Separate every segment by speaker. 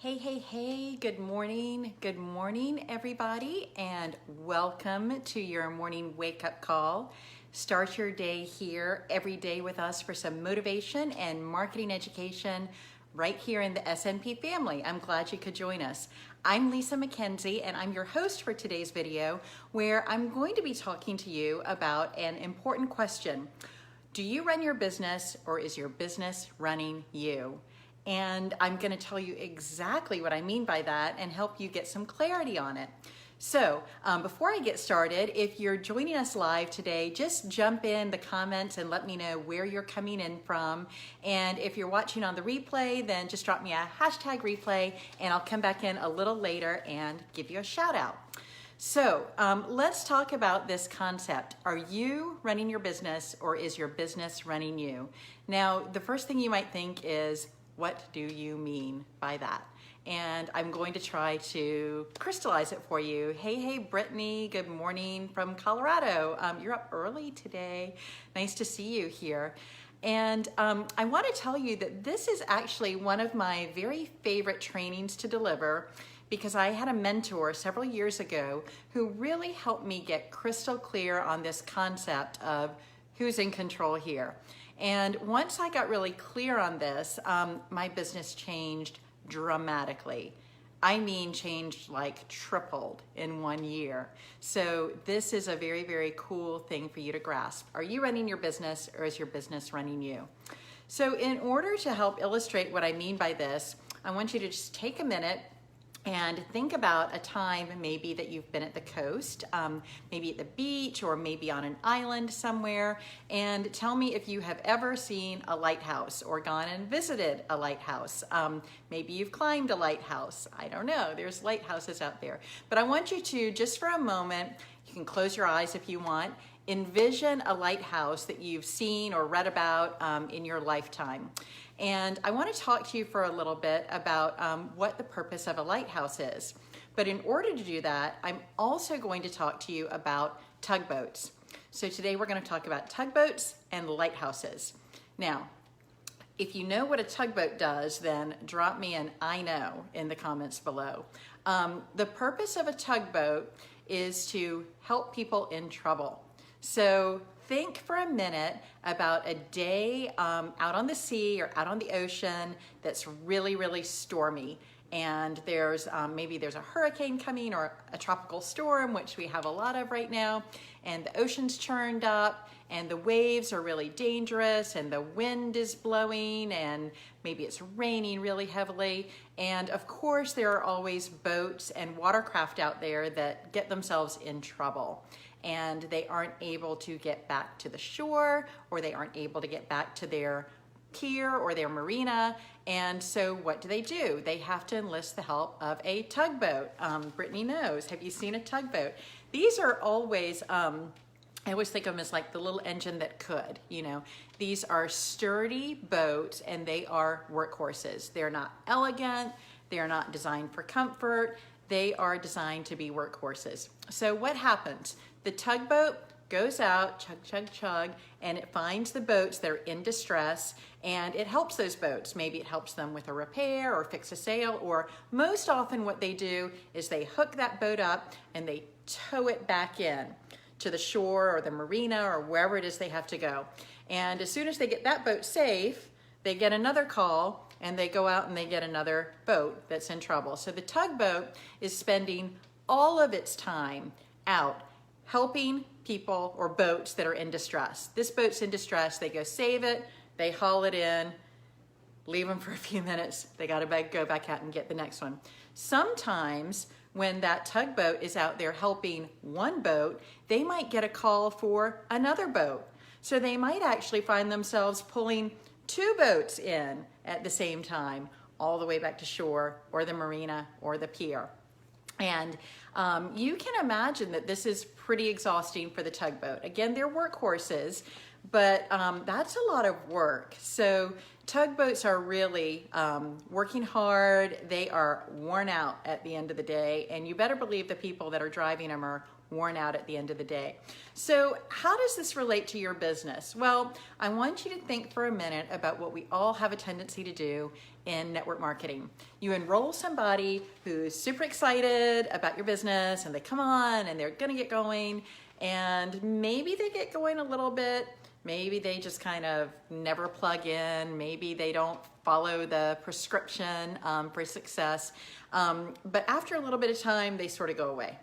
Speaker 1: Hey, good morning. Good morning, everybody, and welcome to your morning wake-up call. Start your day here every day with us for some motivation and marketing education right here in the SNP family. I'm glad you could join us. I'm Lisa McKenzie, and I'm your host for today's video, where I'm going to be talking to you about an important question. Do you run your business, or is your business running you? And I'm going to tell you exactly what I mean by that and help you get some clarity on it. So before I get started, if you're joining us live today, just jump in the comments and let me know where you're coming in from. And if you're watching on the replay, then just drop me a hashtag replay and I'll come back in a little later and give you a shout out. So let's talk about this concept. Are you running your business, or is your business running you? Now, the first thing you might think is, what do you mean by that? And I'm going to try to crystallize it for you. Hey, Brittany, good morning from Colorado. You're up early today. Nice to see you here. And I want to tell you that this is actually one of my very favorite trainings to deliver, because I had a mentor several years ago who really helped me get crystal clear on this concept of who's in control here. And once I got really clear on this, my business changed dramatically. I mean, changed like tripled in 1 year. So this is a very, very cool thing for you to grasp. Are you running your business, or is your business running you? So in order to help illustrate what I mean by this, I want you to just take a minute and think about a time maybe that you've been at the coast, maybe at the beach, or maybe on an island somewhere, and tell me if you have ever seen a lighthouse or gone and visited a lighthouse. Maybe you've climbed a lighthouse. I don't know, there's lighthouses out there. But I want you to, just for a moment, you can close your eyes if you want, envision a lighthouse that you've seen or read about in your lifetime. And I want to talk to you for a little bit about what the purpose of a lighthouse is. But in order to do that, I'm also going to talk to you about tugboats. So today we're going to talk about tugboats and lighthouses. Now, if you know what a tugboat does, then drop me an I know in the comments below. The purpose of a tugboat is to help people in trouble. So think for a minute about a day out on the sea or out on the ocean that's really, really stormy. And there's maybe there's a hurricane coming, or a tropical storm, which we have a lot of right now. And the ocean's churned up, and the waves are really dangerous, and the wind is blowing, and maybe it's raining really heavily. And of course, there are always boats and watercraft out there that get themselves in trouble, and they aren't able to get back to the shore, or they aren't able to get back to their pier or their marina. And so what do? They have to enlist the help of a tugboat. Brittany knows. Have you seen a tugboat? These are always, I always think of them as like the little engine that could, you know. These are sturdy boats, and they are workhorses. They're not elegant. They're not designed for comfort. They are designed to be workhorses. So what happens? The tugboat goes out, chug, and it finds the boats that are in distress, and it helps those boats. Maybe it helps them with a repair or fix a sail, or most often what they do is they hook that boat up and they tow it back in to the shore or the marina or wherever it is they have to go. And as soon as they get that boat safe, they get another call, and they go out and they get another boat that's in trouble. So the tugboat is spending all of its time out helping people or boats that are in distress. This boat's in distress, they go save it, they haul it in, leave them for a few minutes, they gotta go back out and get the next one. Sometimes when that tugboat is out there helping one boat, they might get a call for another boat. So they might actually find themselves pulling two boats in at the same time, all the way back to shore or the marina or the pier. And you can imagine that this is pretty exhausting for the tugboat. Again, they're workhorses, but that's a lot of work. So tugboats are really working hard. They are worn out at the end of the day, and you better believe the people that are driving them are worn out at the end of the day. So how does this relate to your business? Well, I want you to think for a minute about what we all have a tendency to do in network marketing. You enroll somebody who's super excited about your business and they come on and they're gonna get going, and maybe they get going a little bit, maybe they just kind of never plug in, maybe they don't follow the prescription for success, but after a little bit of time, they sort of go away.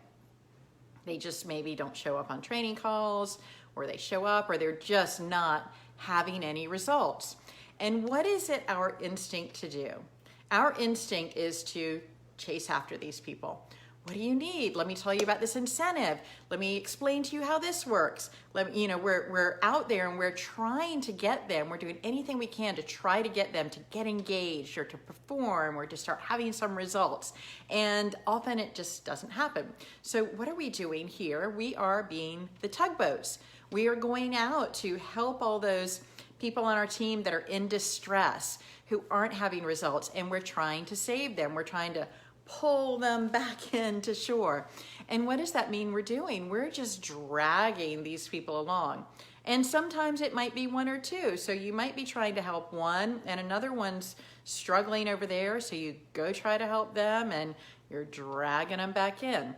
Speaker 1: They just maybe don't show up on training calls, or they show up, or they're just not having any results. And what is it our instinct to do? Our instinct is to chase after these people. What do you need? Let me tell you about this incentive. Let me explain to you how this works. We're out there and we're trying to get them. We're doing anything we can to try to get them to get engaged or to perform or to start having some results. And often it just doesn't happen. So what are we doing here? We are being the tugboats. We are going out to help all those people on our team that are in distress, who aren't having results, and we're trying to save them. We're trying to pull them back into shore. And what does that mean we're doing? We're just dragging these people along. And sometimes it might be one or two. So you might be trying to help one and another one's struggling over there. So you go try to help them and you're dragging them back in.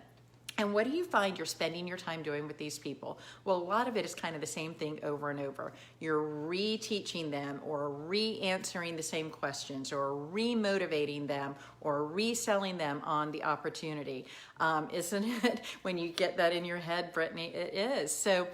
Speaker 1: And what do you find you're spending your time doing with these people? Well, a lot of it is kind of the same thing over and over. You're reteaching them or re-answering the same questions or re-motivating them or reselling them on the opportunity. Isn't it? When you get that in your head, Brittany, it is. So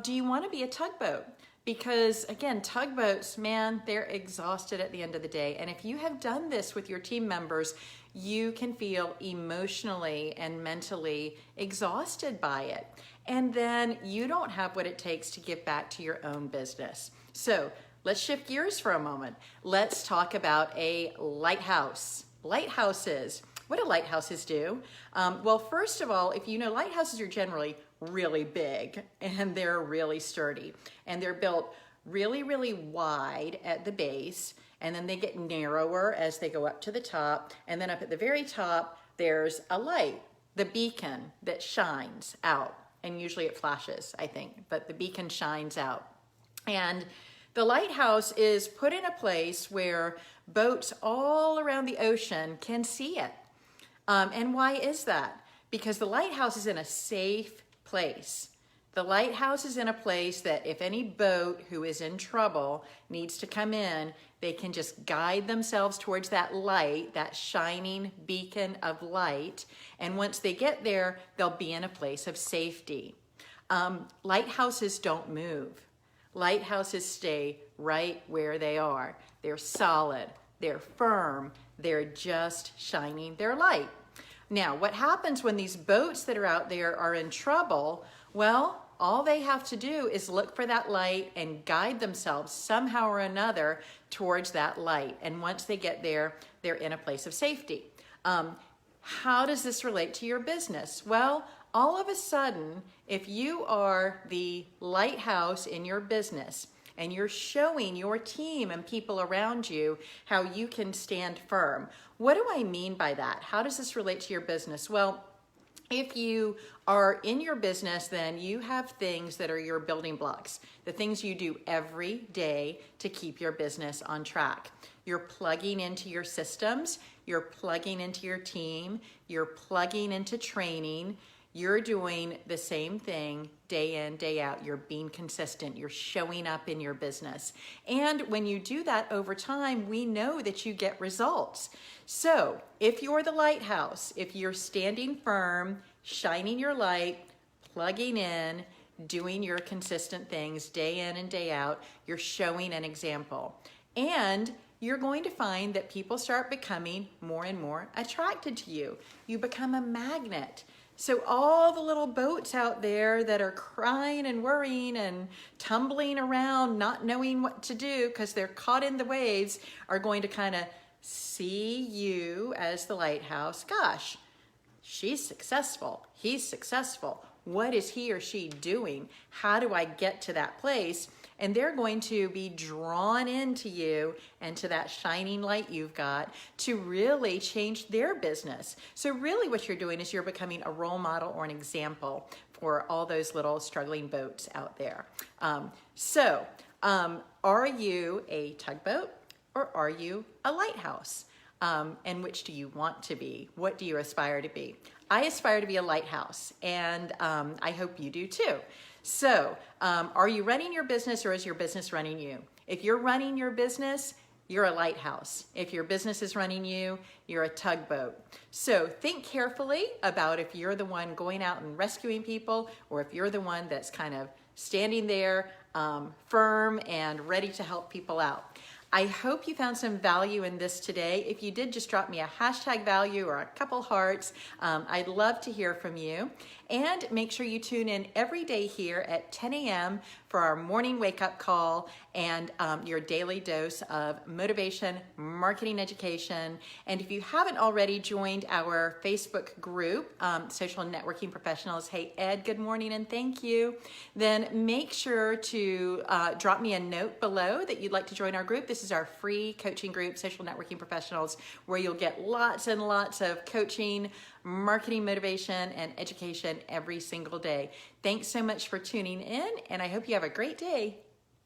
Speaker 1: do you want to be a tugboat? Because again, tugboats, man, they're exhausted at the end of the day. And if you have done this with your team members, you can feel emotionally and mentally exhausted by it. And then you don't have what it takes to give back to your own business. So let's shift gears for a moment. Let's talk about a lighthouse. Lighthouses. What do lighthouses do? Well, first of all, if you know, lighthouses are generally really big and they're really sturdy, and they're built really, really wide at the base, and then they get narrower as they go up to the top, and then up at the very top there's a light, the beacon, that shines out, and usually it flashes, I think, but the beacon shines out. And the lighthouse is put in a place where boats all around the ocean can see it. And why is that? Because the lighthouse is in a safe place. The lighthouse is in a place that if any boat who is in trouble needs to come in, they can just guide themselves towards that light, that shining beacon of light. And once they get there, they'll be in a place of safety. Lighthouses don't move. Lighthouses stay right where they are. They're solid, they're firm, they're just shining their light. Now, what happens when these boats that are out there are in trouble? Well, all they have to do is look for that light and guide themselves somehow or another towards that light. And once they get there, they're in a place of safety. How does this relate to your business? Well, all of a sudden, if you are the lighthouse in your business and you're showing your team and people around you how you can stand firm. What do I mean by that? How does this relate to your business? Well, if you are in your business, then you have things that are your building blocks, the things you do every day to keep your business on track. You're plugging into your systems, you're plugging into your team, you're plugging into training. You're doing the same thing day in, day out. You're being consistent. You're showing up in your business. And when you do that over time, we know that you get results. So if you're the lighthouse, if you're standing firm, shining your light, plugging in, doing your consistent things day in and day out, you're showing an example. And you're going to find that people start becoming more and more attracted to you. You become a magnet. So all the little boats out there that are crying and worrying and tumbling around, not knowing what to do because they're caught in the waves, are going to kind of see you as the lighthouse. Gosh, she's successful. He's successful. What is he or she doing? How do I get to that place? and they're going to be drawn into you and to that shining light you've got to really change their business. So really what you're doing is you're becoming a role model or an example for all those little struggling boats out there. Are you a tugboat or are you a lighthouse? And which do you want to be? What do you aspire to be? I aspire to be a lighthouse, and I hope you do too. So, are you running your business or is your business running you? If you're running your business, you're a lighthouse. If your business is running you, you're a tugboat. So think carefully about if you're the one going out and rescuing people or if you're the one that's kind of standing there firm and ready to help people out. I hope you found some value in this today. If you did, just drop me a hashtag value or a couple hearts. I'd love to hear from you. And make sure you tune in every day here at 10 a.m. for our morning wake-up call and your daily dose of motivation, marketing education. And if you haven't already joined our Facebook group, Social Networking Professionals, hey Ed, good morning and thank you, then make sure to drop me a note below that you'd like to join our group. This is our free coaching group, Social Networking Professionals, where you'll get lots and lots of coaching, marketing motivation, and education every single day. Thanks so much for tuning in, and I hope you have a great day.